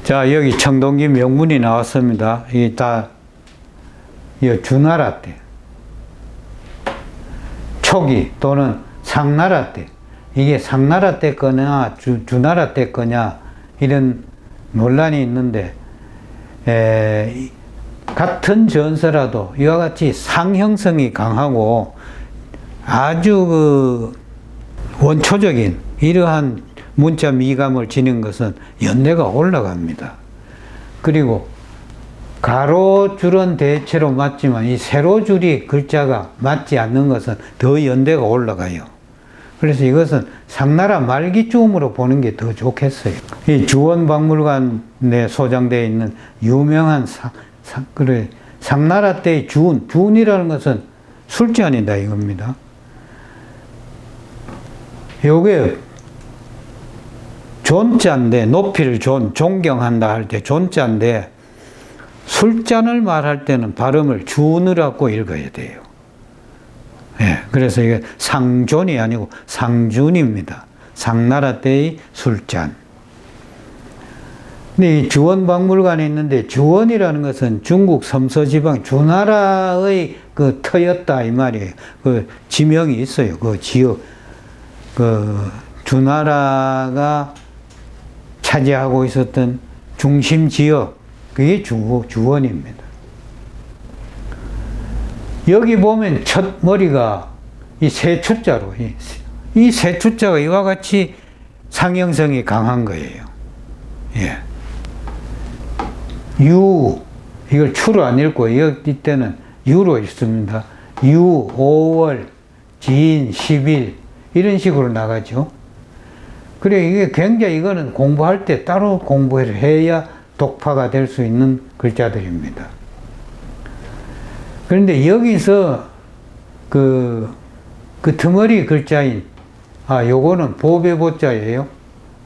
자, 여기 청동기 명문이 나왔습니다. 이게 다 주나라 때, 초기 또는 상나라 때, 이게 상나라 때 거냐 주나라 때 거냐 이런 논란이 있는데, 같은 전서라도 이와 같이 상형성이 강하고 아주 원초적인 이러한 문자 미감을 지닌 것은 연대가 올라갑니다. 그리고 가로줄은 대체로 맞지만 이 세로줄이 글자가 맞지 않는 것은 더 연대가 올라가요. 그래서 이것은 상나라 말기쯤으로 보는 게 더 좋겠어요. 이 주원박물관에 소장되어 있는 유명한 상나라 때의 준이라는 것은 술잔이다 이겁니다. 요게 존자인데, 높이를 존경한다 할 때 존자인데, 술잔을 말할 때는 발음을 준이라고 읽어야 돼요. 예, 그래서 이게 상존이 아니고 상준입니다. 상나라 때의 술잔. 근데 이 주원박물관에 있는데, 주원이라는 것은 중국 섬서지방 주나라의 그 터였다 이 말이에요. 그 지명이 있어요. 그 지역, 그 주나라가 차지하고 있었던 중심 지역, 그게 주원입니다. 여기 보면 첫 머리가 이 세추자로, 이 세추자가 이와 같이 상형성이 강한 거예요. 예. 이걸 추로 안 읽고, 이때는 유로 읽습니다. 5월, 지인, 10일, 이런 식으로 나가죠. 그래, 이게 굉장히 이거는 공부할 때 따로 공부를 해야 독파가 될 수 있는 글자들입니다. 그런데 여기서 그 드머리 글자인, 요거는 보배보자예요.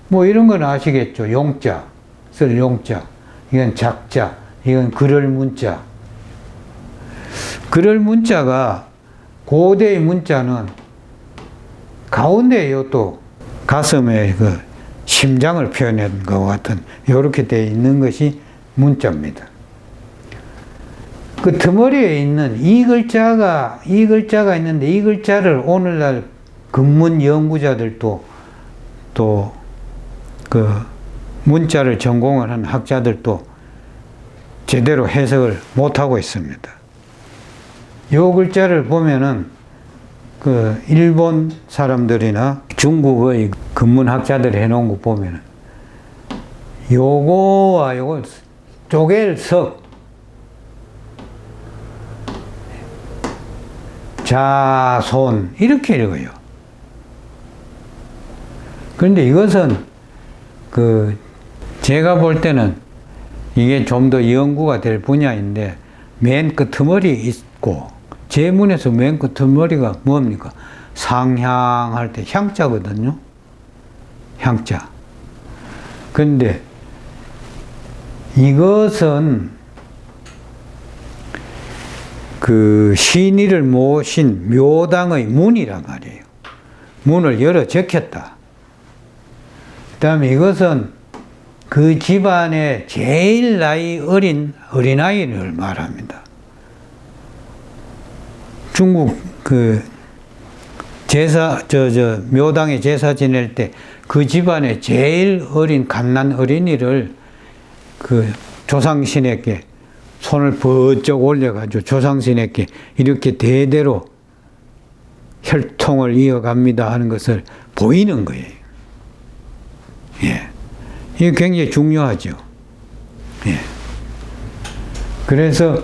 뭐 이런 건 아시겠죠. 용자, 쓸 용자. 이건 작자, 이건 그럴 문자. 그럴 문자가, 고대의 문자는 가운데에 또 가슴에 그 심장을 표현한 것 같은 이렇게 되어 있는 것이 문자입니다. 그 드머리에 있는 이 글자가 있는데, 이 글자를 오늘날 근문 연구자들도 또 그 문자를 전공을 한 학자들도 제대로 해석을 못하고 있습니다. 이 글자를 보면은 그 일본 사람들이나 중국의 근문학자들 해놓은 거 보면은 요거와 요거 쪼갤 석, 자손 이렇게 읽어요. 그런데 이것은 제가 볼 때는 이게 좀 더 연구가 될 분야인데, 맨 끝머리 있고, 제문에서 맨 끝머리가 뭡니까? 상향할 때 향자거든요. 향자. 근데 이것은 그 신의를 모신 묘당의 문이란 말이에요. 문을 열어 적혔다. 그 다음에 이것은 그 집안의 제일 나이 어린 어린아이를 말합니다. 중국 묘당에 제사 지낼 때 그 집안의 제일 어린 갓난 어린이를 조상신에게 손을 번쩍 올려가지고 조상신에게 이렇게 대대로 혈통을 이어갑니다 하는 것을 보이는 거예요. 예. 이게 굉장히 중요하죠. 예. 그래서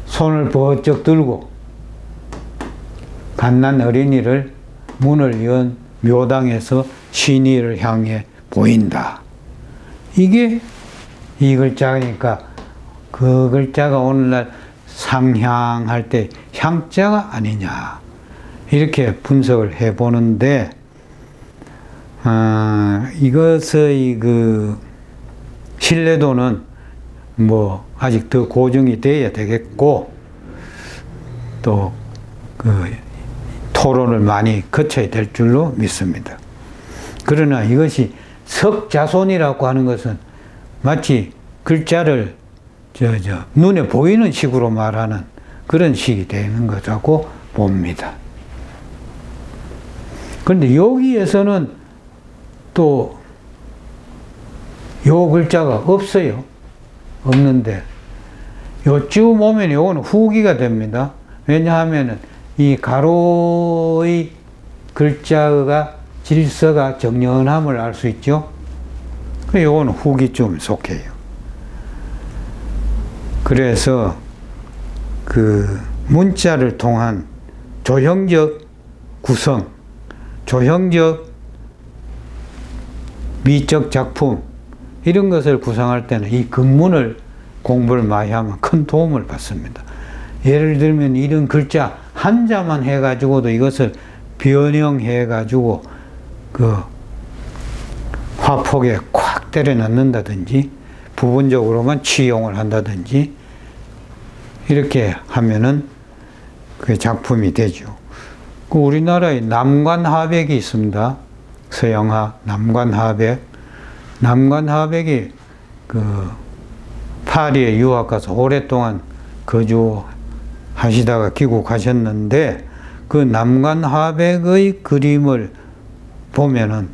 손을 번쩍 들고 갓난 어린이를 문을 연 묘당에서 신의를 향해 보인다. 이게 이 글자니까 그 글자가 오늘날 상향할 때 향자가 아니냐 이렇게 분석을 해보는데, 이것의 신뢰도는 뭐 아직 더 고정이 돼야 되겠고, 또 토론을 많이 거쳐야 될 줄로 믿습니다. 그러나 이것이 석자손이라고 하는 것은 마치 글자를 눈에 보이는 식으로 말하는 그런 식이 되는 거라고 봅니다. 그런데 여기에서는 또 요 글자가 없어요. 없는데 요쯤 오면 요거는 후기가 됩니다. 왜냐하면 이 가로의 글자가 질서가 정연함을 알 수 있죠. 요거는 후기쯤 속해요. 그래서 그 문자를 통한 조형적 구성, 조형적 미적 작품 이런 것을 구성할 때는 이 근문을 공부를 많이 하면 큰 도움을 받습니다. 예를 들면 이런 글자 한자만 해가지고도 이것을 변형해가지고 그 화폭에 콱 때려 넣는다든지 부분적으로만 취용을 한다든지 이렇게 하면은 그 작품이 되죠. 그 우리나라에 남관하백이 있습니다. 서양화 남관하백. 남관하백이 그 파리에 유학 가서 오랫동안 거주하시다가 귀국하셨는데 그 남관하백의 그림을 보면은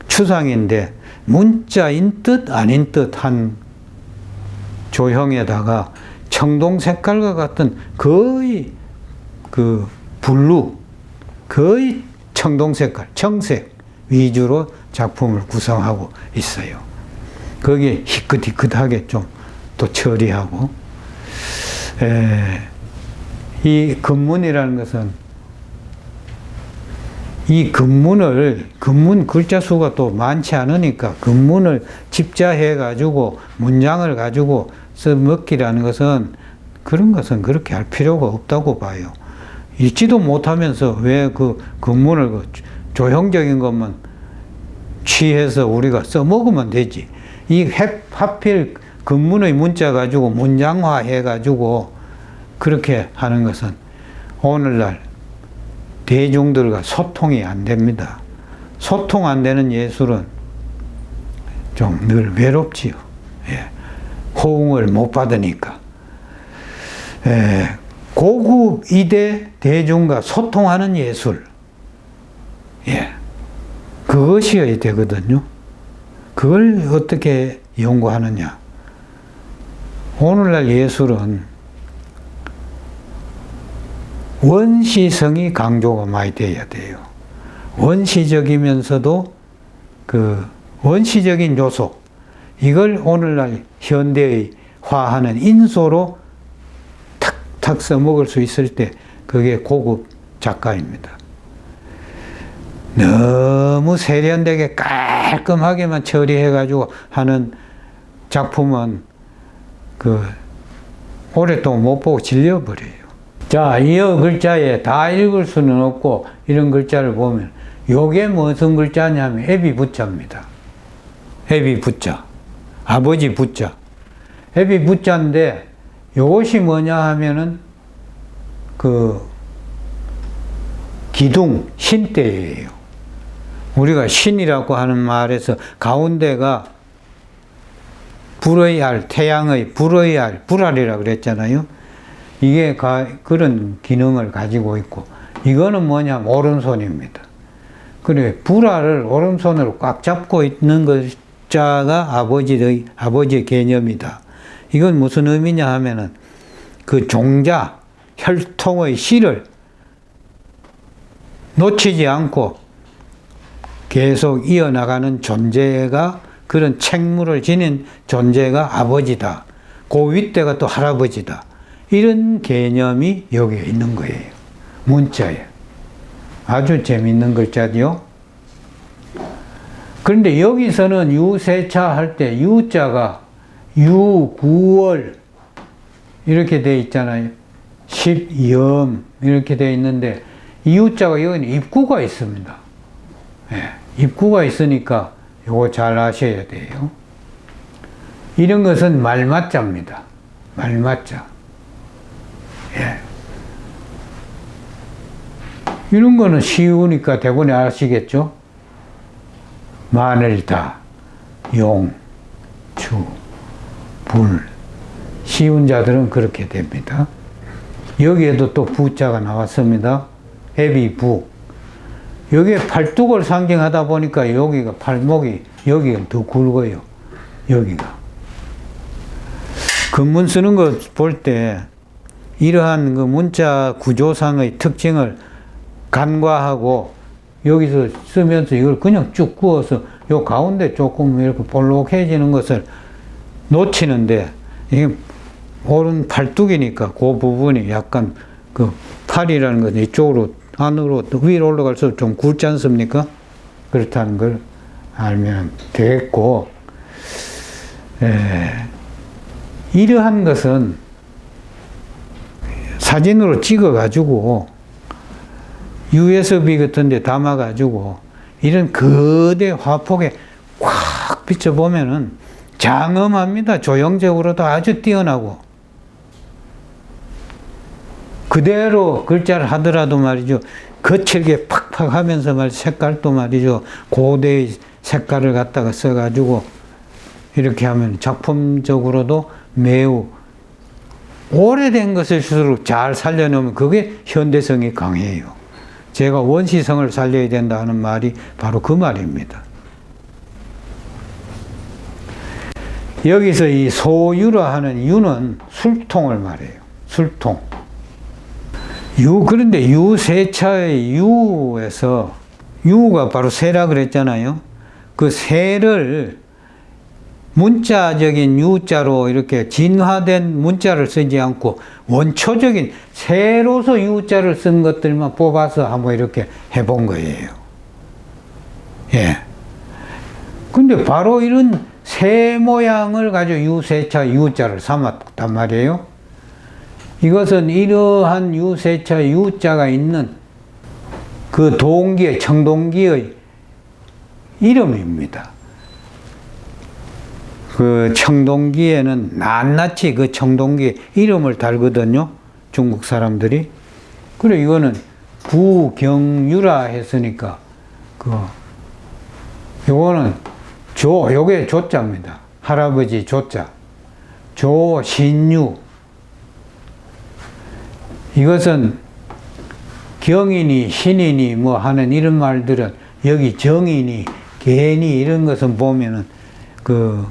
추상인데 문자인 듯 아닌 듯한 조형에다가 청동 색깔과 같은 거의 그 블루, 거의 청동 색깔, 청색 위주로 작품을 구성하고 있어요. 거기에 희끗희끗하게 좀 또 처리하고, 이 근문이라는 것은 이 근문 글자 수가 또 많지 않으니까 근문을 집자해 가지고 문장을 가지고 써먹기라는 것은 그런 것은 그렇게 할 필요가 없다고 봐요. 읽지도 못하면서 왜 그 근문을 조형적인 것만 취해서 우리가 써먹으면 되지. 이 하필 근문의 문자 가지고 문장화 해가지고 그렇게 하는 것은 오늘날 대중들과 소통이 안 됩니다. 소통 안 되는 예술은 좀 늘 외롭지요. 예. 호응을 못 받으니까. 고급 이대 대중과 소통하는 예술. 예. 그것이어야 되거든요. 그걸 어떻게 연구하느냐. 오늘날 예술은 원시성이 강조가 많이 돼야 돼요. 원시적이면서도 그 원시적인 요소, 이걸 오늘날 현대화하는 인소로 탁탁 써먹을 수 있을 때 그게 고급 작가입니다. 너무 세련되게 깔끔하게만 처리해가지고 하는 작품은 그 오랫동안 못 보고 질려버려요. 자, 이 글자에 다 읽을 수는 없고 이런 글자를 보면 요게 무슨 글자냐면 애비 부자입니다. 애비 부자. 아버지 부자. 애비 부자인데 요것이 뭐냐 하면은 그 기둥, 신대예요. 우리가 신이라고 하는 말에서 가운데가 불의 알, 태양의 불의 알, 불알이라고 그랬잖아요. 이게 그런 기능을 가지고 있고, 이거는 뭐냐면 오른손입니다. 그래, 불알을 오른손으로 꽉 잡고 있는 글자가 아버지의 개념이다. 이건 무슨 의미냐 하면은 그 종자, 혈통의 씨를 놓치지 않고 계속 이어나가는 존재가, 그런 책무를 지닌 존재가 아버지다. 그 윗대가 또 할아버지다. 이런 개념이 여기에 있는 거예요. 문자에. 아주 재밌는 글자죠. 그런데 여기서는 유세차 할 때 유자가 유, 9월 이렇게 돼 있잖아요. 10염 이렇게 돼 있는데 이 유자가 여기는 입구가 있습니다. 예, 입구가 있으니까 요거 잘 아셔야 돼요. 이런 것은 말맞자입니다. 말맞자. 예. 이런 거는 쉬우니까 대본에 아시겠죠? 마늘다, 용, 추, 불. 쉬운 자들은 그렇게 됩니다. 여기에도 또 부자가 나왔습니다. 해비부. 여기에 팔뚝을 상징하다 보니까 여기가 팔목이 여기가 더 굵어요. 여기가. 근문 쓰는 거 볼 때 이러한 그 문자 구조상의 특징을 간과하고 여기서 쓰면서 이걸 그냥 쭉 구워서 요 가운데 조금 이렇게 볼록해지는 것을 놓치는데 이게 오른 팔뚝이니까 그 부분이 약간 그 팔이라는 것은 이쪽으로 안으로 위로 올라갈수록 좀 굵지 않습니까? 그렇다는 걸 알면 되겠고, 이러한 것은 사진으로 찍어 가지고 USB 같은 데 담아 가지고 이런 거대 화폭에 꽉 비춰보면은 장엄합니다. 조형적으로도 아주 뛰어나고. 그대로 글자를 하더라도 말이죠. 거칠게 팍팍 하면서 색깔도 말이죠. 고대의 색깔을 갖다가 써가지고 이렇게 하면 작품적으로도 매우 오래된 것일수록 잘 살려놓으면 그게 현대성이 강해요. 제가 원시성을 살려야 된다 하는 말이 바로 그 말입니다. 여기서 이 소유라 하는 유는 술통을 말해요. 술통. 그런데 유세차의 유에서, 유가 바로 세라 그랬잖아요. 그 세를 문자적인 유자로 이렇게 진화된 문자를 쓰지 않고 원초적인 세로서 유자를 쓴 것들만 뽑아서 한번 이렇게 해본 거예요. 예. 근데 바로 이런 새 모양을 가지고 유세차 유자를 삼았단 말이에요. 이것은 이러한 유세차 유자가 있는 그 동기의, 청동기의 이름입니다. 그 청동기에는 낱낱이 그 청동기의 이름을 달거든요. 중국 사람들이. 그래, 이거는 부경유라 했으니까, 요거는 요게 조자입니다. 할아버지 조자. 조신유. 이것은 경인이, 신인이 뭐 하는 이런 말들은 여기 정인이, 개인이 이런 것은 보면은 그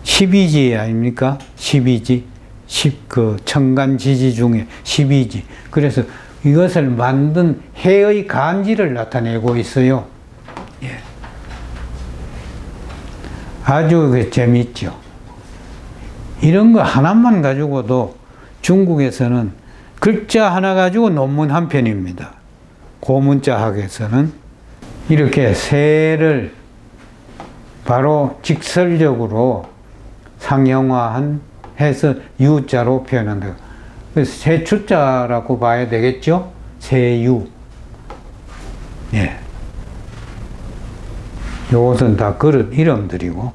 12지 아닙니까? 12지. 그 천간지지 중에 12지. 그래서 이것을 만든 해의 간지를 나타내고 있어요. 예. 아주 재미있죠. 이런 거 하나만 가지고도 중국에서는 글자 하나 가지고 논문 한 편입니다. 고문자학에서는 이렇게 새를 바로 직설적으로 상형화한 해서 유자로 표현한다. 그래서 세추자라고 봐야 되겠죠? 세유. 예. 요것은 다 그릇 이름들이고.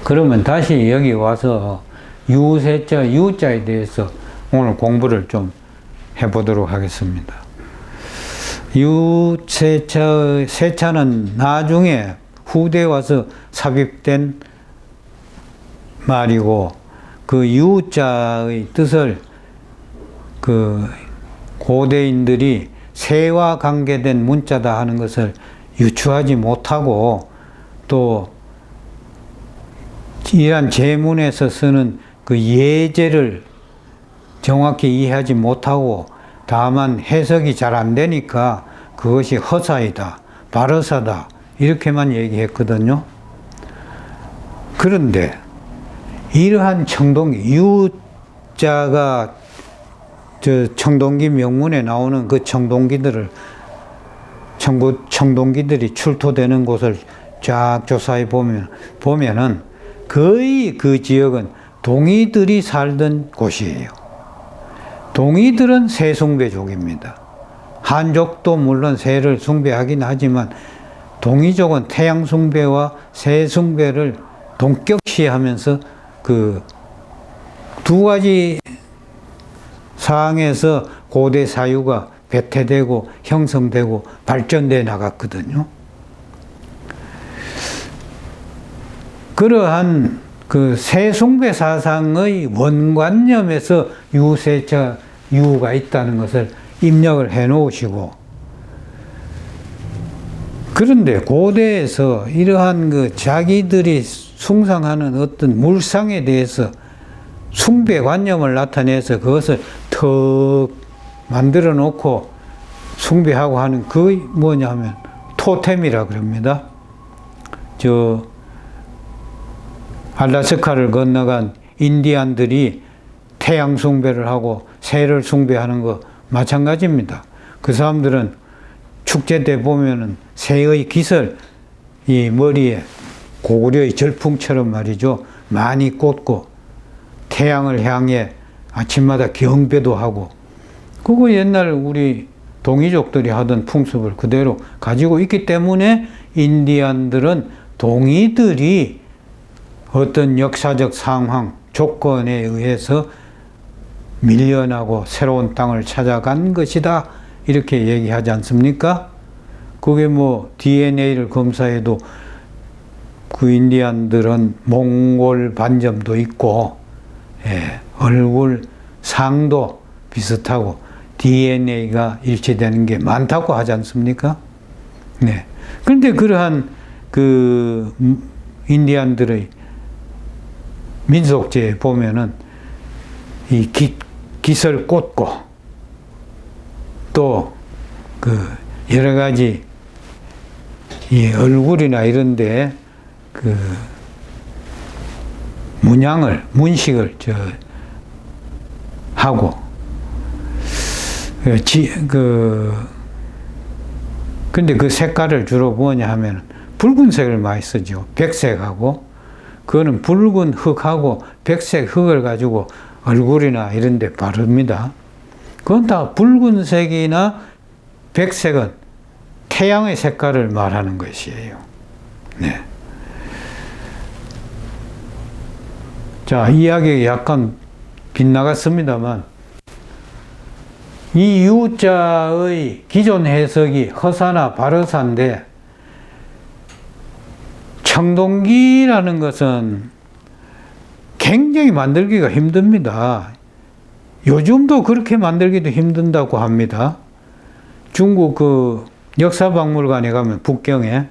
그러면 다시 여기 와서 유세자, 유자에 대해서 오늘 공부를 좀 해보도록 하겠습니다. 유세차의 세차는 나중에 후대에 와서 삽입된 말이고, 그 유자의 뜻을 그 고대인들이 새와 관계된 문자다 하는 것을 유추하지 못하고, 또 이러한 제문에서 쓰는 그 예제를 정확히 이해하지 못하고 다만 해석이 잘 안 되니까 그것이 허사이다, 바르사다 이렇게만 얘기했거든요. 그런데 이러한 청동기, 유자가 저 청동기 명문에 나오는 그 청동기들을 청동기들이 출토되는 곳을 쫙 조사해 보면은 거의 그 지역은 동이들이 살던 곳이에요. 동이들은 새 숭배족입니다. 한족도 물론 새를 숭배하긴 하지만 동이족은 태양 숭배와 새 숭배를 동격시하면서 그 두 가지 사항에서 고대 사유가 배태되고 형성되고 발전돼 나갔거든요. 그러한 그 세숭배 사상의 원관념에서 유세자 유가 있다는 것을 입력을 해 놓으시고, 그런데 고대에서 이러한 그 자기들이 숭상하는 어떤 물상에 대해서 숭배관념을 나타내서 그것을 턱 만들어 놓고 숭배하고 하는 그 뭐냐 하면 토템이라 그럽니다. 알라스카를 건너간 인디안들이 태양 숭배를 하고 새를 숭배하는 거 마찬가지입니다. 그 사람들은 축제 때 보면은 새의 깃을 이 머리에 고구려의 절풍처럼 말이죠, 많이 꽂고 태양을 향해 아침마다 경배도 하고, 그거 옛날 우리 동이족들이 하던 풍습을 그대로 가지고 있기 때문에 인디안들은 동이들이 어떤 역사적 상황, 조건에 의해서 밀려나고 새로운 땅을 찾아간 것이다, 이렇게 얘기하지 않습니까? 그게 뭐 DNA를 검사해도 그 인디안들은 몽골 반점도 있고, 얼굴 상도 비슷하고 DNA가 일치되는 게 많다고 하지 않습니까? 네. 그런데 그러한 그 인디안들의 민속제에 보면은 이 깃을 꽂고 또 그 여러 가지 이 얼굴이나 이런데 그 문식을 하고, 근데 그 색깔을 주로 뭐냐 하면 붉은색을 많이 쓰죠. 백색하고, 그거는 붉은 흙하고 백색 흙을 가지고 얼굴이나 이런 데 바릅니다. 그건 다 붉은색이나 백색은 태양의 색깔을 말하는 것이에요. 네. 자, 이야기가 약간 빗나갔습니다만, 이 유자의 기존 해석이 허사나 바르사인데, 청동기라는 것은 굉장히 만들기가 힘듭니다. 요즘도 그렇게 만들기도 힘든다고 합니다. 중국 그 역사박물관에 가면 북경에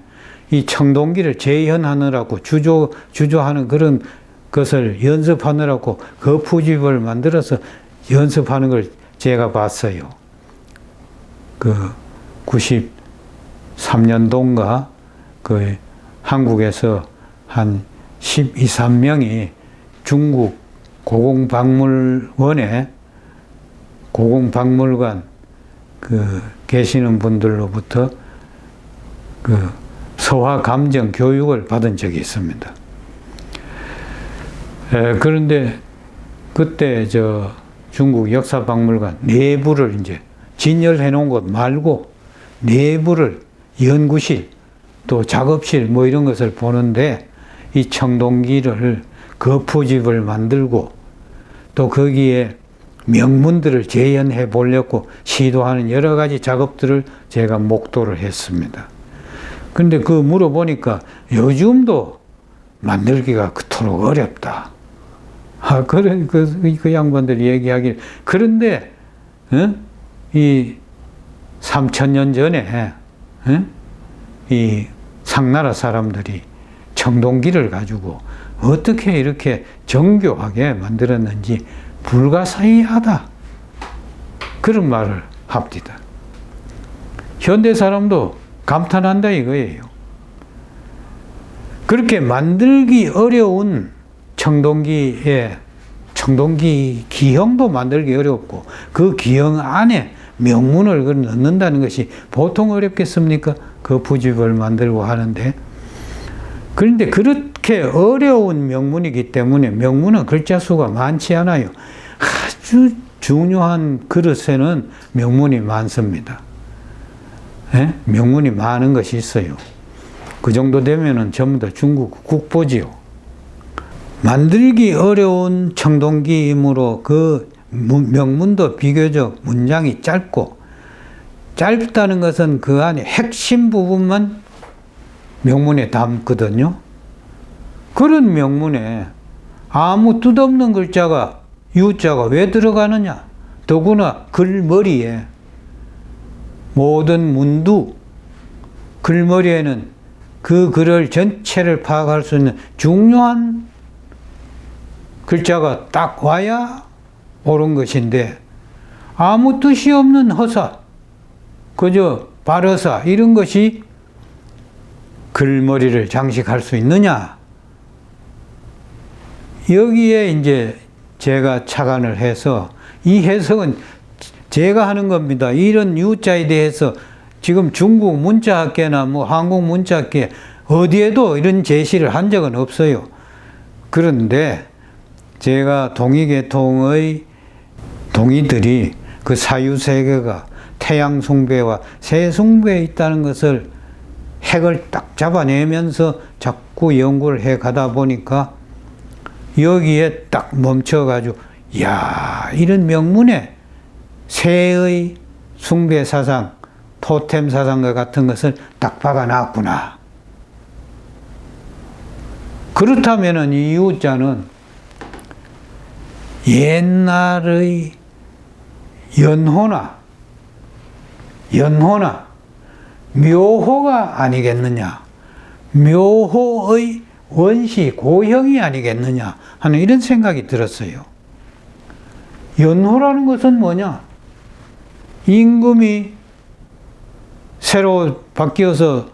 이 청동기를 재현하느라고 주조하는 그런 것을 연습하느라고 거푸집을 만들어서 연습하는 걸 제가 봤어요. 그 93년도인가 그 한국에서 한 12, 13명이 중국 고궁박물관 그 계시는 분들로부터 그 서화 감정 교육을 받은 적이 있습니다. 그런데 그때 중국 역사박물관 내부를 이제 진열해 놓은 곳 말고 내부를 연구실 또 작업실 뭐 이런 것을 보는데, 이 청동기를 거푸집을 만들고 또 거기에 명문들을 재현해 보려고 시도하는 여러 가지 작업들을 제가 목도를 했습니다. 근데 그 물어보니까 요즘도 만들기가 그토록 어렵다. 그 양반들이 얘기하길. 그런데, 이 3000년 전에, 이 상나라 사람들이 청동기를 가지고 어떻게 이렇게 정교하게 만들었는지 불가사의하다, 그런 말을 합니다. 현대 사람도 감탄한다 이거예요. 그렇게 만들기 어려운 청동기 기형도 만들기 어렵고 그 기형 안에 명문을 넣는다는 것이 보통 어렵겠습니까? 그 부집을 만들고 하는데. 그런데 그렇게 어려운 명문이기 때문에, 명문은 글자 수가 많지 않아요. 아주 중요한 그릇에는 명문이 많습니다. 명문이 많은 것이 있어요. 그 정도 되면은 전부 다 중국 국보지요. 만들기 어려운 청동기이므로 그 명문도 비교적 문장이 짧다는 것은 그 안에 핵심 부분만 명문에 담거든요. 그런 명문에 아무 뜻없는 글자가 유자가 왜 들어가느냐? 더구나 글머리에 모든 문두 글머리에는 그 글을 전체를 파악할 수 있는 중요한 글자가 딱 와야 옳은 것인데 아무 뜻이 없는 허사, 그저 발허사 이런 것이 글머리를 장식할 수 있느냐? 여기에 이제 제가 착안을 해서 이 해석은 제가 하는 겁니다. 이런 유자에 대해서 지금 중국 문자학계나 뭐 한국 문자학계 어디에도 이런 제시를 한 적은 없어요. 그런데 제가 동의계통의 동의들이 그 사유세계가 태양숭배와 새숭배에 있다는 것을 핵을 딱 잡아내면서 자꾸 연구를 해 가다 보니까 여기에 딱 멈춰가지고, 이야, 이런 명문에 새의 숭배 사상, 토템 사상과 같은 것을 딱 박아놨구나. 그렇다면 이 유자는 옛날의 연호나 묘호가 아니겠느냐, 묘호의 원시 고형이 아니겠느냐 하는 이런 생각이 들었어요. 연호라는 것은 뭐냐? 임금이 새로 바뀌어서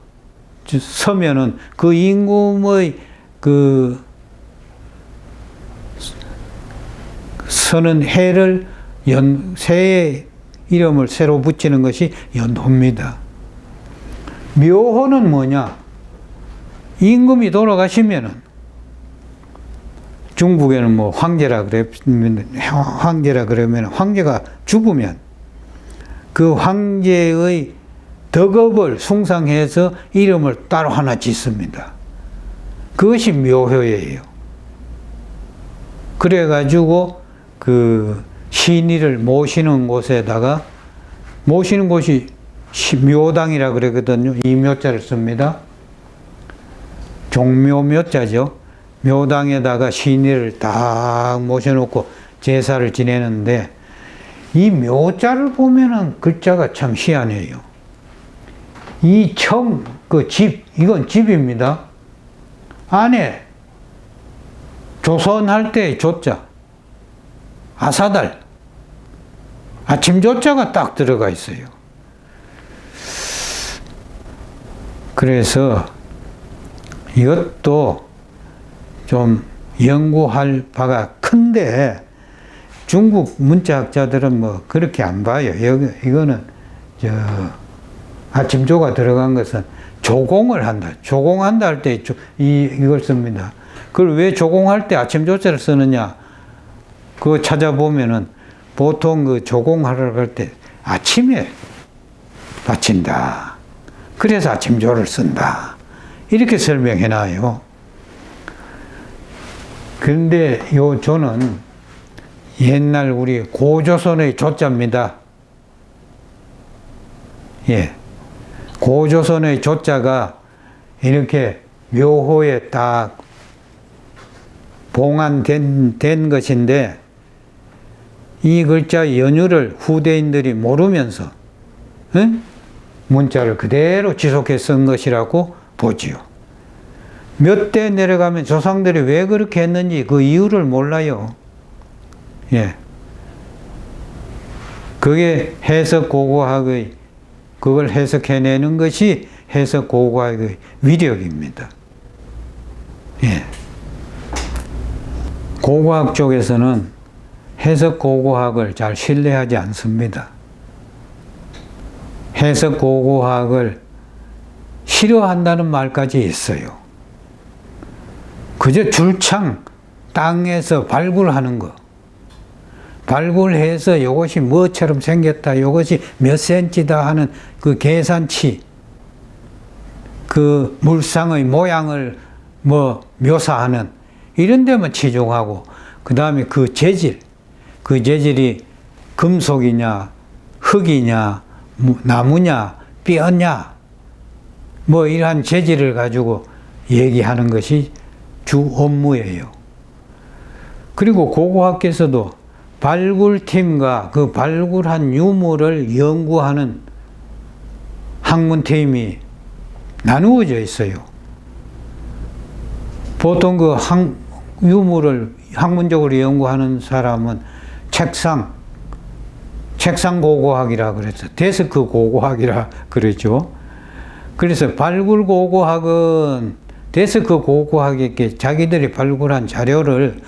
서면은 그 임금의 그 서는 해를 새의 이름을 새로 붙이는 것이 연호입니다. 묘호는 뭐냐? 임금이 돌아가시면은 중국에는 뭐 황제라 그러면 황제가 죽으면 그 황제의 덕업을 숭상해서 이름을 따로 하나 짓습니다. 그것이 묘효예요. 그래가지고 그 신의를 모시는 곳에다가 모시는 곳이 묘당이라 그러거든요. 이 묘자를 씁니다. 종묘묘자죠. 묘당에다가 신의를 딱 모셔놓고 제사를 지내는데 이 묘자를 보면은 글자가 참 희한해요. 이 청, 그 집, 이건 집입니다. 안에 조선할 때의 조자, 아사달, 아침 조자가 딱 들어가 있어요. 그래서 이것도 좀 연구할 바가 큰데 중국 문자학자들은 뭐 그렇게 안 봐요. 이거는 아침조가 들어간 것은 조공을 한다. 조공한다 할 때 이걸 씁니다. 그걸 왜 조공할 때 아침조자를 쓰느냐? 그거 찾아보면은 보통 그 조공하러 갈 때 아침에 바친다. 그래서 아침조를 쓴다. 이렇게 설명해 놔요. 그런데 요 조는 옛날 우리 고조선의 조자입니다. 예. 고조선의 조자가 이렇게 묘호에 딱 봉안된 것인데 이 글자 연유를 후대인들이 모르면서 문자를 그대로 지속해 쓴 것이라고 보지요. 몇 대 내려가면 조상들이 왜 그렇게 했는지 그 이유를 몰라요. 예. 그게 해석 고고학의 그걸 해석해내는 것이 해석 고고학의 위력입니다. 예. 고고학 쪽에서는 해석 고고학을 잘 신뢰하지 않습니다. 해석 고고학을 싫어한다는 말까지 있어요. 그저 줄창 땅에서 발굴하는 거. 발굴해서 이것이 뭐처럼 생겼다, 이것이 몇 센치다 하는 그 계산치, 그 물상의 모양을 뭐 묘사하는 이런 데만 치중하고, 그 다음에 그 재질이 금속이냐, 흙이냐, 나무냐, 뼈냐, 뭐 이러한 재질을 가지고 얘기하는 것이 주 업무예요. 그리고 고고학께서도 발굴팀과 그 발굴한 유물을 연구하는 학문팀이 나누어져 있어요. 보통 그 유물을 학문적으로 연구하는 사람은 책상 고고학이라 그랬어. 데스크 고고학이라 그러죠. 그래서 발굴 고고학은 데스크 고고학에게 자기들이 발굴한 자료를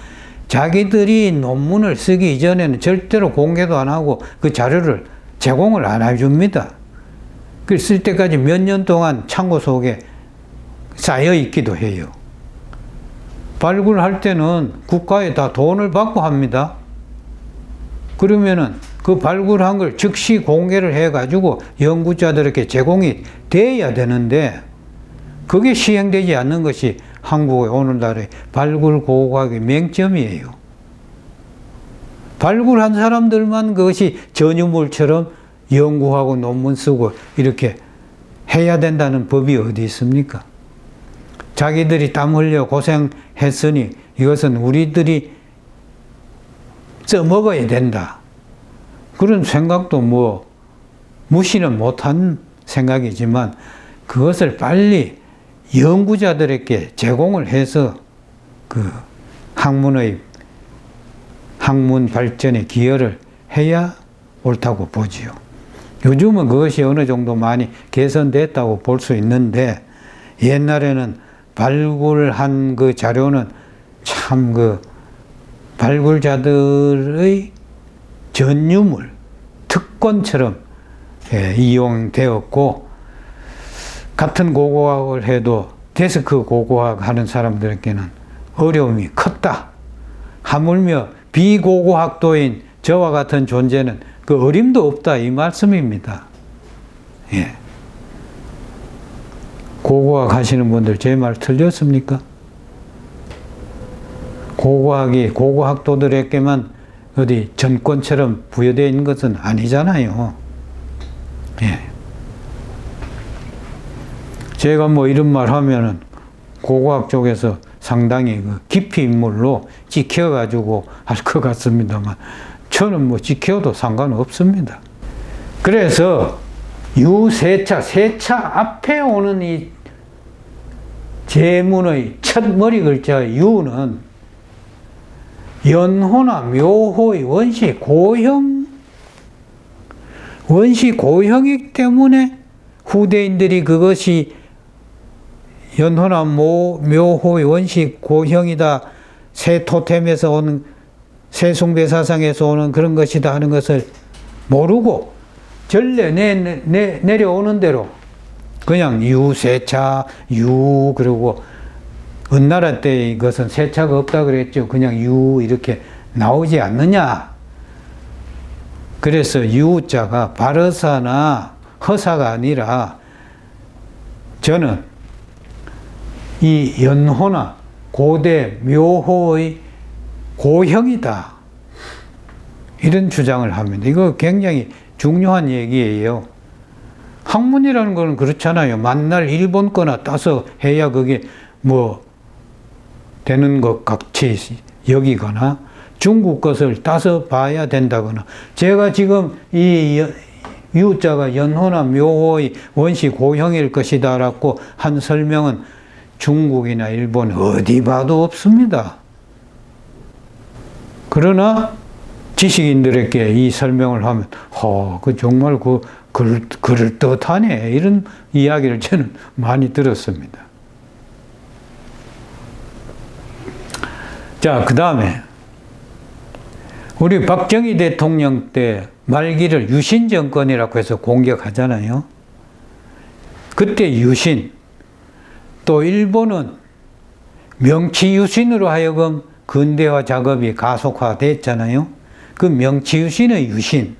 자기들이 논문을 쓰기 이전에는 절대로 공개도 안 하고 그 자료를 제공을 안 해줍니다. 그 쓸 때까지 몇 년 동안 창고 속에 쌓여 있기도 해요. 발굴할 때는 국가에 다 돈을 받고 합니다. 그러면은 그 발굴한 걸 즉시 공개를 해가지고 연구자들에게 제공이 돼야 되는데 그게 시행되지 않는 것이 한국의 오늘날의 발굴 고고학의 맹점이에요. 발굴한 사람들만 그것이 전유물처럼 연구하고 논문 쓰고 이렇게 해야 된다는 법이 어디 있습니까? 자기들이 땀 흘려 고생했으니 이것은 우리들이 써먹어야 된다. 그런 생각도 뭐 무시는 못한 생각이지만 그것을 빨리 연구자들에게 제공을 해서 그 학문 발전에 기여를 해야 옳다고 보지요. 요즘은 그것이 어느 정도 많이 개선됐다고 볼 수 있는데 옛날에는 발굴한 그 자료는 참 그 발굴자들의 전유물, 특권처럼 이용되었고 같은 고고학을 해도 데스크 고고학 하는 사람들에게는 어려움이 컸다. 하물며 비고고학도인 저와 같은 존재는 그 어림도 없다 이 말씀입니다. 예. 고고학 하시는 분들 제 말 틀렸습니까? 고고학이 고고학도들에게만 어디 전권처럼 부여되어 있는 것은 아니잖아요. 예. 제가 뭐 이런 말 하면은 고고학 쪽에서 상당히 그 깊이 인물로 찍혀가지고 할 것 같습니다만 저는 뭐 찍혀도 상관없습니다. 그래서 유세차, 세차 앞에 오는 이 제문의 첫 머리 글자 유는 연호나 묘호의 원시 고형이기 때문에 후대인들이 그것이 연호나 묘호의 원시 고형이다, 새 토템에서 오는, 새 숭배 사상에서 오는 그런 것이다 하는 것을 모르고 전래 내려오는 대로 그냥 유세차, 그리고 은나라 때 이것은 세차가 없다 그랬죠. 그냥 이렇게 나오지 않느냐. 그래서 유자가 바르사나 허사가 아니라 저는 이 연호나 고대 묘호의 고형이다. 이런 주장을 합니다. 이거 굉장히 중요한 얘기예요. 학문이라는 건 그렇잖아요. 만날 일본 거나 따서 해야 그게 뭐 되는 것 같이 여기거나 중국 것을 따서 봐야 된다거나 제가 지금 이 유자가 연호나 묘호의 원시 고형일 것이다 라고 한 설명은 중국이나 일본 어디 봐도 없습니다. 그러나 지식인들에게 이 설명을 하면 그 정말 그럴듯하네 이런 이야기를 저는 많이 들었습니다. 자, 그 다음에 우리 박정희 대통령 때 말기를 유신 정권이라고 해서 공격하잖아요. 그때 유신, 또 일본은 명치 유신으로 하여금 근대화 작업이 가속화됐잖아요. 그 명치 유신의 유신,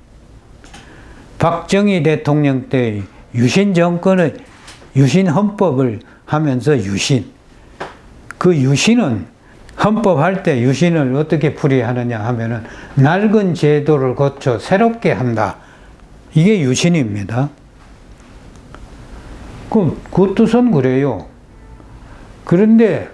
박정희 대통령 때 유신 정권의 유신 헌법을 하면서 유신, 그 유신은 헌법할 때 유신을 어떻게 풀이하느냐 하면은 낡은 제도를 고쳐 새롭게 한다. 이게 유신입니다. 그 뜻은 그래요. 그런데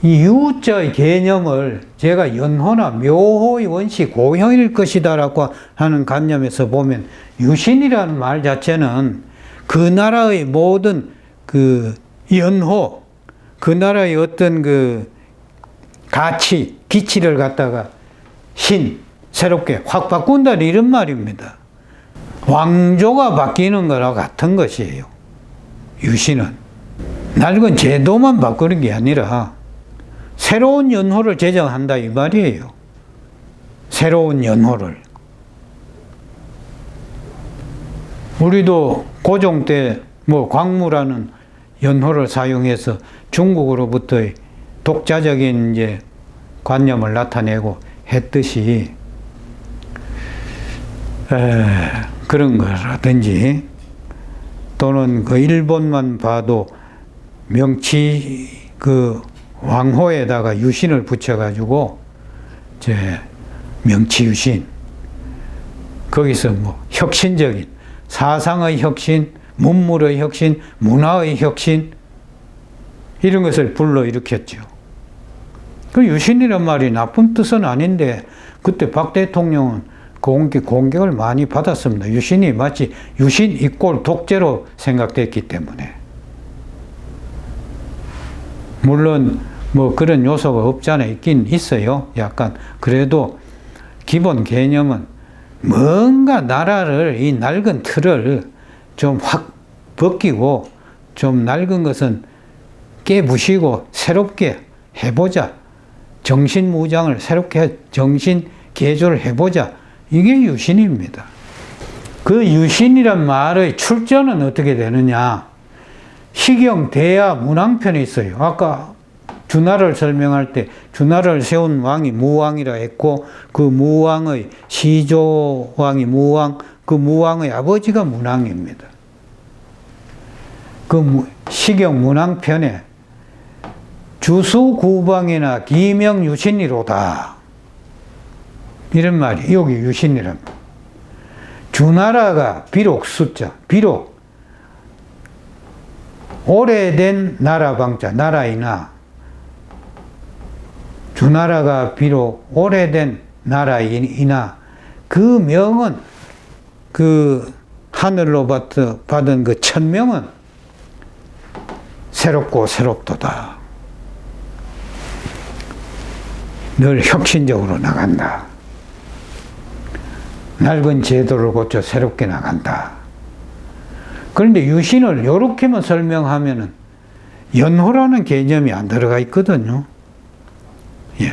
이 유자의 개념을 제가 연호나 묘호의 원시 고형일 것이다라고 하는 관념에서 보면 유신이라는 말 자체는 그 나라의 모든 그 연호, 그 나라의 어떤 그 가치, 기치를 갖다가 새롭게 확 바꾼다 이런 말입니다. 왕조가 바뀌는 거랑 같은 것이에요. 유신은. 낡은 제도만 바꾸는 게 아니라 새로운 연호를 제정한다 이 말이에요. 새로운 연호를. 우리도 고종 때 광무라는 연호를 사용해서 중국으로부터의 독자적인 이제 관념을 나타내고 했듯이 그런 거라든지 또는 그 일본만 봐도 명치 그 왕호에다가 유신을 붙여가지고 명치유신 거기서 혁신적인 사상의 혁신, 문물의 혁신, 문화의 혁신 이런 것을 불러일으켰죠. 그 유신이란 말이 나쁜 뜻은 아닌데 그때 박 대통령은 공격을 많이 받았습니다. 유신이 마치 유신 이꼴 독재로 생각됐기 때문에. 물론 그런 요소가 없잖아 있긴 있어요. 약간 그래도 기본 개념은 뭔가 나라를 이 낡은 틀을 좀 확 벗기고 좀 낡은 것은 깨부시고 새롭게 해보자. 정신무장을 새롭게 정신 개조를 해보자. 이게 유신입니다. 그 유신이란 말의 출전은 어떻게 되느냐. 시경, 대야, 문왕편이 있어요. 아까 주나라를 설명할 때 주나라를 세운 왕이 무왕이라 했고 그 무왕의 시조왕이 무왕, 그 무왕의 아버지가 문왕입니다. 그 시경 문왕편에 주수구방이나 기명유신이로다. 이런 말이 여기 유신이랍니다. 주나라가 비록 오래된 나라방자, 나라이나 주나라가 비록 오래된 나라이나 그 명은 그 하늘로 받은 그 천명은 새롭고 새롭도다. 늘 혁신적으로 나간다. 낡은 제도를 고쳐 새롭게 나간다. 그런데 유신을 이렇게만 설명하면은 연호라는 개념이 안 들어가 있거든요. 예.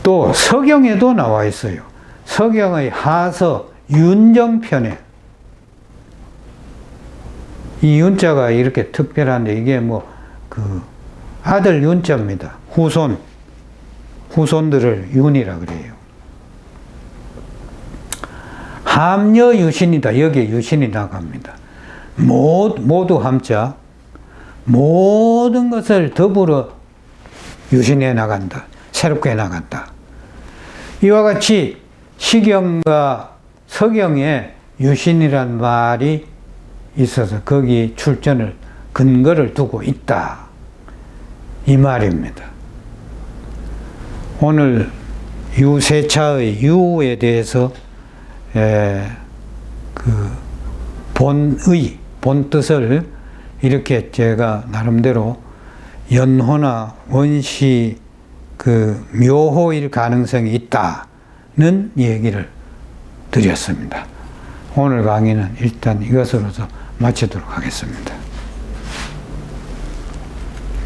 또 서경에도 나와 있어요. 서경의 하서 윤정편에 이 윤자가 이렇게 특별한데 이게 아들 윤자입니다. 후손들을 윤이라 그래요. 함여 유신이다. 여기에 유신이 나갑니다. 모두 함자. 모든 것을 더불어 유신해 나간다. 새롭게 나간다. 이와 같이 시경과 서경에 유신이란 말이 있어서 거기 출전을 근거를 두고 있다. 이 말입니다. 오늘 유세차의 유에 대해서 본 뜻을 이렇게 제가 나름대로 연호나 원시 묘호일 가능성이 있다는 얘기를 드렸습니다. 오늘 강의는 일단 이것으로서 마치도록 하겠습니다.